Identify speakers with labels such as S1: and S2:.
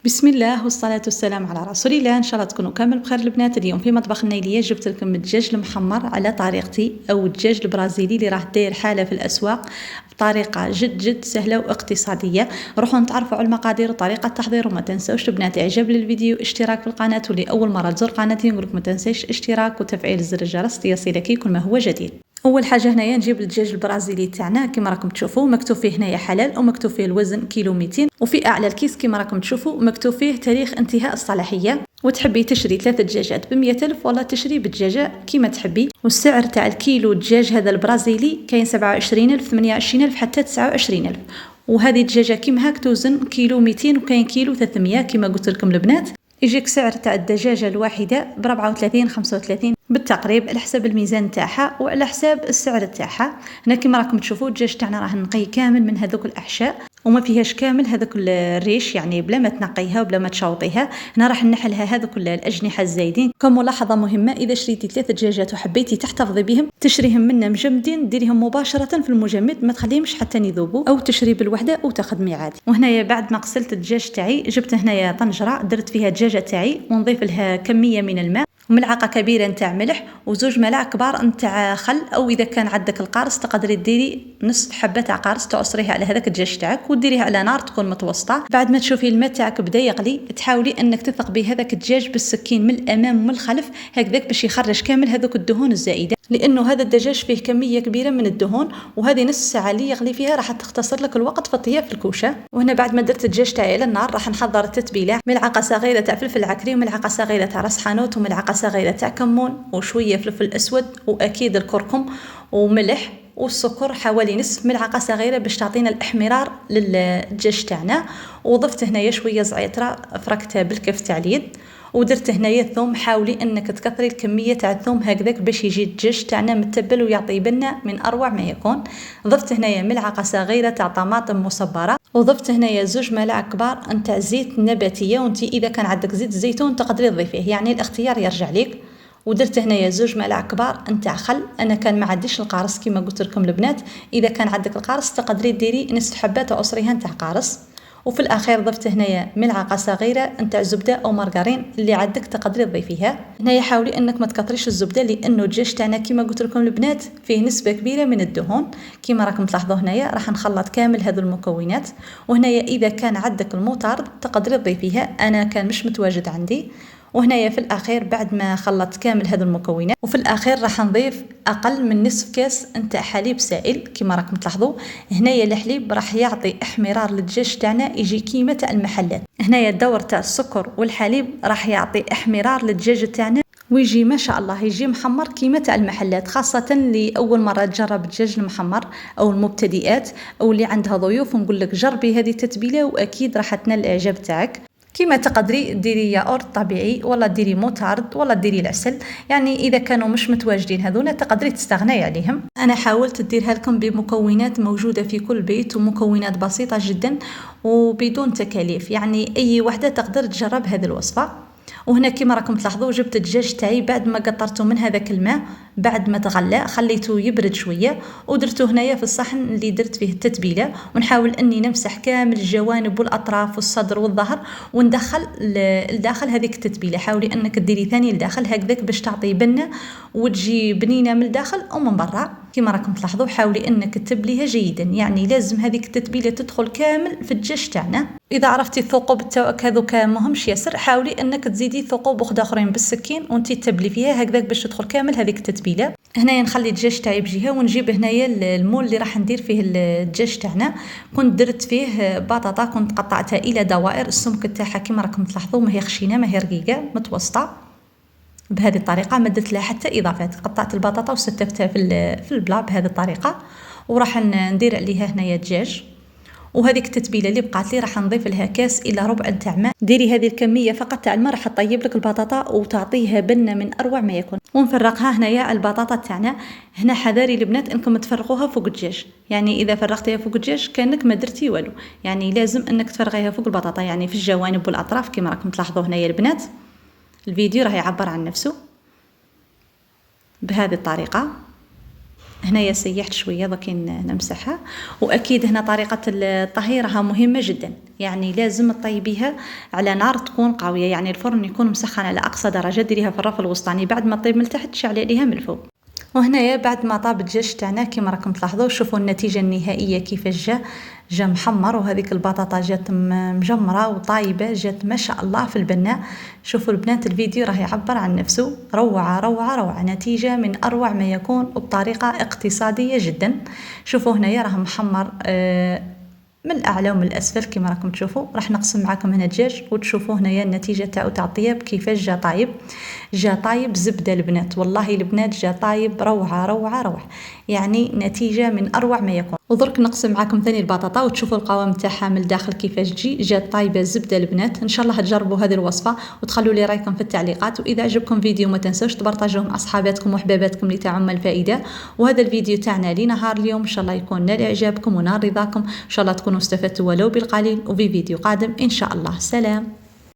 S1: بسم الله والصلاة والسلام على رسول الله. إن شاء الله تكونوا كامل بخير البنات. اليوم في مطبخ النيلية جبت لكم الدجاج المحمر على طريقتي أو الدجاج البرازيلي اللي راح داير حالة في الأسواق بطريقة جد سهلة واقتصادية. روحوا نتعرفوا على المقادير وطريقة التحضير، وما تنسوش البنات إعجاب للفيديو، اشتراك في القناة، واللي أول مرة تزور قناتي نقولك ما تنسيش اشتراك وتفعيل زر الجرس ليصلك كل ما هو جديد. اول حاجه هنايا نجيب الدجاج البرازيلي تاعنا كما راكم تشوفوا مكتوب فيه هنايا حلال ومكتوب فيه الوزن كيلو 200، وفي اعلى الكيس كما راكم تشوفوا مكتوب فيه تاريخ انتهاء الصلاحيه. وتحبي تشري 3 دجاجات ب100,000 ولا تشري بالدجاجه كما تحبي. والسعر تاع الكيلو دجاج هذا البرازيلي كاين 27,000 28,000 حتى 29,000. وهذه الدجاجه كيما هاك توزن كيلو 200 وكاين كيلو 300 كما قلت لكم البنات. يجيك سعر تاع الدجاجه الواحده ب 34 35 بالتقريب على حسب الميزان تاعها وعلى حساب السعر تاعها. هنا كما راكم تشوفوا الدجاج تاعنا راح نقي كامل من هذوك الاحشاء وما فيهاش كامل هذوك الريش، يعني بلا ما تنقيها وبلا ما تشوطيها. هنا راح نحلها هذوك الاجنحه الزايدين. كم ملاحظه مهمه، اذا شريتي 3 دجاجات وحبيتي تحتفظي بهم تشريهم منا مجمدين، ديريهم مباشره في المجمد ما تخليهمش حتى يذوبوا، او تشري بالوحده وتخدمي عادي. وهنايا بعد ما غسلت الدجاج تاعي جبت هنايا طنجره درت فيها الدجاجه تاعي ونضيف لها كميه من الماء وملعقه كبيره نتاع ملح وزوج ملاعق كبار نتاع خل، او اذا كان عندك القارص تقدري ديري نص حبه تاع قارص تعصريها على هذاك الدجاج تاعك وديريها على نار تكون متوسطه. بعد ما تشوفي الماء تاعك بدا يغلي تحاولي انك تثقبي هذاك الدجاج بالسكين من الامام ومن الخلف هكذاك باش يخرج كامل هذوك الدهون الزائده، لانه هذا الدجاج فيه كميه كبيره من الدهون، وهذه نص ساعه اللي يغلي فيها راح تختصر لك الوقت في الطياب في الكوشه. وهنا بعد ما درت الدجاج تاعي على النار راح نحضر التتبيله: ملعقه صغيره تاع فلفل عكري وملعقه صغيره تاع راس حانوت وملعقه صغيره تاع كمون وشويه فلفل اسود واكيد الكركم وملح والسكر حوالي نصف ملعقه صغيره باش تعطينا الاحمرار للدجاج تاعنا. وضفت هنايا شويه زعتره فركتها بالكف تاع اليد. ودرت هنايا الثوم، حاولي انك تكثري الكميه تاع الثوم هكذاك باش يجي الدجاج تاعنا متبل ويعطي بنا من اروع ما يكون. ضفت هنايا ملعقه صغيره تاع طماطم مصبره، وضفت هنايا 2 ملاعق كبار نتاع زيت نباتيه، وانت اذا كان عندك زيت الزيتون تقدري تضيفيه، يعني الاختيار يرجع لك. ودرت هنايا 2 ملاعق كبار نتاع خل، انا كان ما عنديش القارص كما قلت لكم البنات، اذا كان عندك القارص تقدري ديري نصف حبه تعصريها نتاع قارص. وفي الاخير ضفت هنايا ملعقه صغيره نتاع زبده او مارغرين اللي عندك تقدري تضيفيها. هنايا حاولي انك ما تكثريش الزبده لانه الدجاج تاعنا كما قلت لكم البنات فيه نسبه كبيره من الدهون. كما راكم تلاحظوا هنايا راح نخلط كامل هذو المكونات. وهنايا اذا كان عندك المطارد تقدري تضيفيها، انا كان مش متواجد عندي. وهنايا في الاخير بعد ما خلطت كامل هذو المكونات وفي الاخير راح نضيف اقل من نصف كاس نتاع حليب سائل. كما راكم تلاحظوا هنايا الحليب راح يعطي احمرار للدجاج تاعنا يجي كيما تاع المحلات. هنايا الدور تاع السكر والحليب راح يعطي احمرار للدجاج تاعنا ويجي ما شاء الله يجي محمر كيما تاع المحلات، خاصه اللي اول مره تجرب الدجاج المحمر او المبتدئات او اللي عندها ضيوف، ونقول لك جربي هذه التتبيله واكيد راح تنال الاعجاب تاعك. كما تقدري ديري ياغورت طبيعي ولا ديري موتارد ولا ديري العسل، يعني اذا كانوا مش متواجدين هذولا تقدري تستغني عليهم. انا حاولت نديرها لكم بمكونات موجوده في كل بيت ومكونات بسيطه جدا وبدون تكاليف، يعني اي وحده تقدر تجرب هذه الوصفه. وهنا كما راكم تلاحظوا جبت الدجاج تاعي بعد ما قطرته من هذاك الماء بعد ما تغلى خليته يبرد شويه ودرته هنايا في الصحن اللي درت فيه التتبيله، ونحاول اني نمسح كامل الجوانب والاطراف والصدر والظهر وندخل لداخل هذيك التتبيله. حاولي انك ديري ثاني لداخل هكذاك باش تعطي بنه وتجي بنينه من الداخل ومن برا. كما راكم تلاحظوا حاولي انك تتبليها جيدا، يعني لازم هذيك التتبيله تدخل كامل في الدجاج تاعنا. اذا عرفتي الثقوب تاعك هذوك مهمش ياسر حاولي انك تزيدي ثقوب اخرى اخرين بالسكين وانت تتبلي فيها هكذاك باش تدخل كامل هذيك التتبيله. هنايا نخلي الدجاج تاعي بجهه ونجيب هنايا المول اللي راح ندير فيه الدجاج تاعنا. كنت درت فيه بطاطا كنت قطعتها الى دوائر، السمك تاعها كما راكم تلاحظوا ما هي خشينه ما هي رقيقه متوسطه. بهذه الطريقه ما درت لها حتى اضافات، قطعت البطاطا وستفتها في البلا بهذه الطريقه. وراح ندير عليها هنايا الدجاج. وهذيك التتبيله اللي بقات لي راح نضيف لها كاس الى ربع نتاع ماء. ديري هذه الكميه فقط تاع الماء راح تطيب لك البطاطا وتعطيها بنه من اروع ما يكون. ونفرقها هنايا البطاطا تاعنا. هنا حذاري البنات انكم تفرغوها فوق الدجاج، يعني اذا فرغتيها فوق الدجاج كانك ما درتي والو، يعني لازم انك تفرغيها فوق البطاطا يعني في الجوانب والاطراف. كما راكم تلاحظوا هنايا البنات الفيديو راه يعبر عن نفسه بهذه الطريقه. هنايا سيحت شويه دوك نمسحها. واكيد هنا طريقه طهيرها مهمه جدا، يعني لازم تطيبيها على نار تكون قويه، يعني الفرن يكون مسخن على اقصى درجه، ديريها في الرف الوسطاني، بعد ما طيب من التحت تشعلي عليها من الفوق. وهنايا بعد ما طاب الدجاج تاعنا كيما راكم تلاحظوا، شوفوا النتيجه النهائيه كيفاش جا محمر، وهذيك البطاطا جات مجمره وطايبه، جات ما شاء الله في البناء. شوفوا البنات الفيديو راه يعبر عن نفسه، روعه روعه روعه، نتيجه من اروع ما يكون وبطريقه اقتصاديه جدا. شوفوا هنايا راه محمر من الاعلى ومن الاسفل كما راكم تشوفوا. راح نقسم معكم هنا الدجاج وتشوفوا هنايا النتيجه تاعو تاع الطياب كيفاش جا طايب. جا طايب زبده البنات، والله البنات جا طايب روعه روعه روعه، يعني نتيجه من اروع ما يكون. ودرك نقسم معكم ثاني البطاطا وتشوفوا القوام تاعها من الداخل كيفاش تجي، جات طايبه زبده البنات. ان شاء الله تجربوا هذه الوصفه وتخلوا لي رايكم في التعليقات، واذا عجبكم فيديو ما تنسوش تبارطاجوه مع اصحاباتكم وحباباتكم اللي تاعهم الفائده. وهذا الفيديو تاعنا لنهار اليوم ان شاء الله يكون نال اعجابكم ونال رضاكم، ان شاء الله تكونوا استفدتوا ولو بالقليل، وفي فيديو قادم ان شاء الله. سلام.